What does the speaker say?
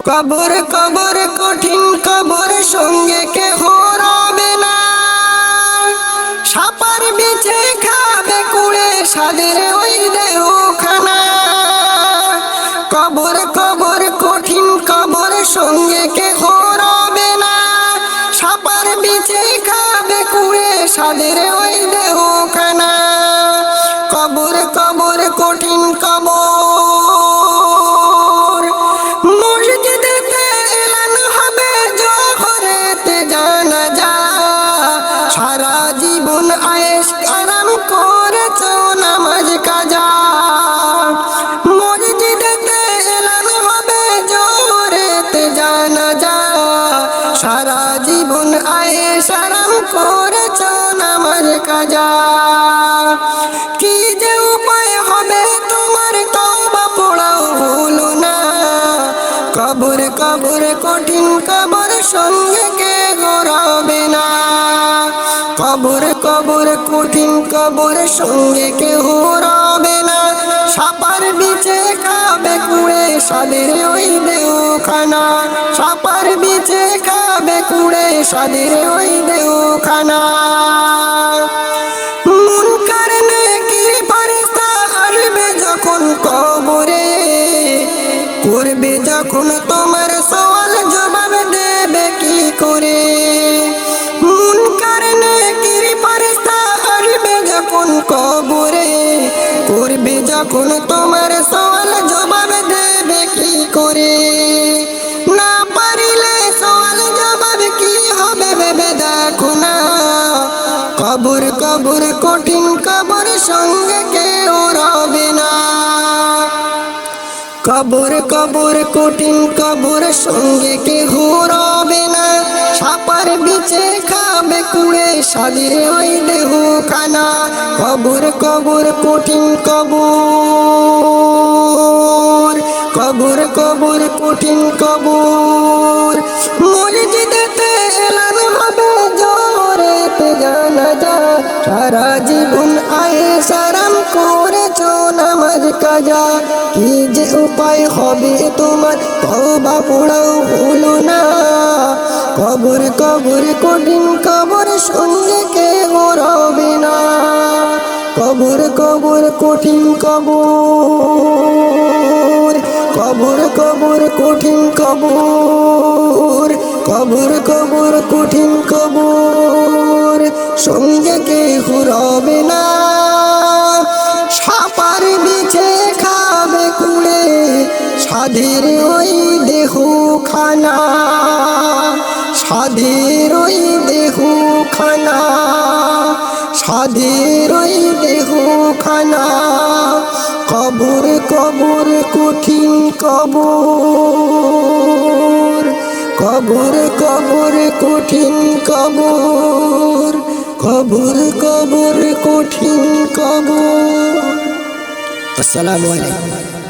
কবর কবর কঠিন কবর সঙ্গে কেহ রবে না, সাপার বিছে খাবে কুড়ে সাদের ওই দেহখানা। কবর কবর কঠিন কবর সঙ্গে কেহ রবে না, সাপার বিছে খাবে কুড়ে সাদের ওই দেহখানা। কবর কবর কঠিন কবর, মসজিদেতে এলান হবে জোহরেতে জানাজা। সারা জীবন আয়েশ আরাম করেছ নামাজ কাজা, মসজিদেতে এলান হবে জোহরেতে জানাজা। সারা জীবন আয়েশ আরাম করেছ নামাজ কাজা। কি যে উপায় হবে তোমার তওবা পড়াও হলো না। কবর কবর কঠিন কবর সঙ্গে কে রবে না, কবর কবর কঠিন কবর সঙ্গে কেহ রবে না। সাপার বিছে খাবে কুড়ে সাদের ওই দেহখানা, সাপার বিছে খাবে কুড়ে সাদের ওই দেহখানা। মুনকার নেকির ফেরেশতা আসবে যখন কবরে, করবে যখন তোমার সওয়াল জবাব দেবে কি করে। মুনকার নেকির ফেরেশতা আসবে যখন কবরে, করবে যখন তোমার সওয়াল জবাব দেবে কি করে। না পারিলে সওয়াল জবাব কি হবে ভেবে দেখো না। কবর কবর কঠিন কবর সঙ্গে কেউ রবে না, কবর কবর কঠিন কবর সঙ্গে কেহ রবে না। সাপার বিছে খাবে কুড়ে সাদের ওই দেহখানা। কবর কবর কঠিন কবর, কবর কবর কঠিন কবর, মসজিদেতে এলান হবে জোহরেতে জানাজা। সারা জীবন আয়েশ আরাম করেছ নামাজ কাজা। কি যে উপায় হবে তোমার তওবা পড়াও হলো না। কবর কবর কঠিন কবর সঙ্গে কেহ রবে না, কবর কবর কঠিন কবর, কবর কবর কঠিন কবর, কবর কবর কঠিন কবর সঙ্গে কেহ রবে না। সাপার বিছে খাবে কুড়ে সাধের ওই দেহখানা, সাধের ওই দেহখানা, সাধের ওই দেহখানা। কবর কবর কঠিন কবর, কবর কবর কঠিন কবর, কবর কবর কঠিন কবর। আসসালামু আলাইকুম।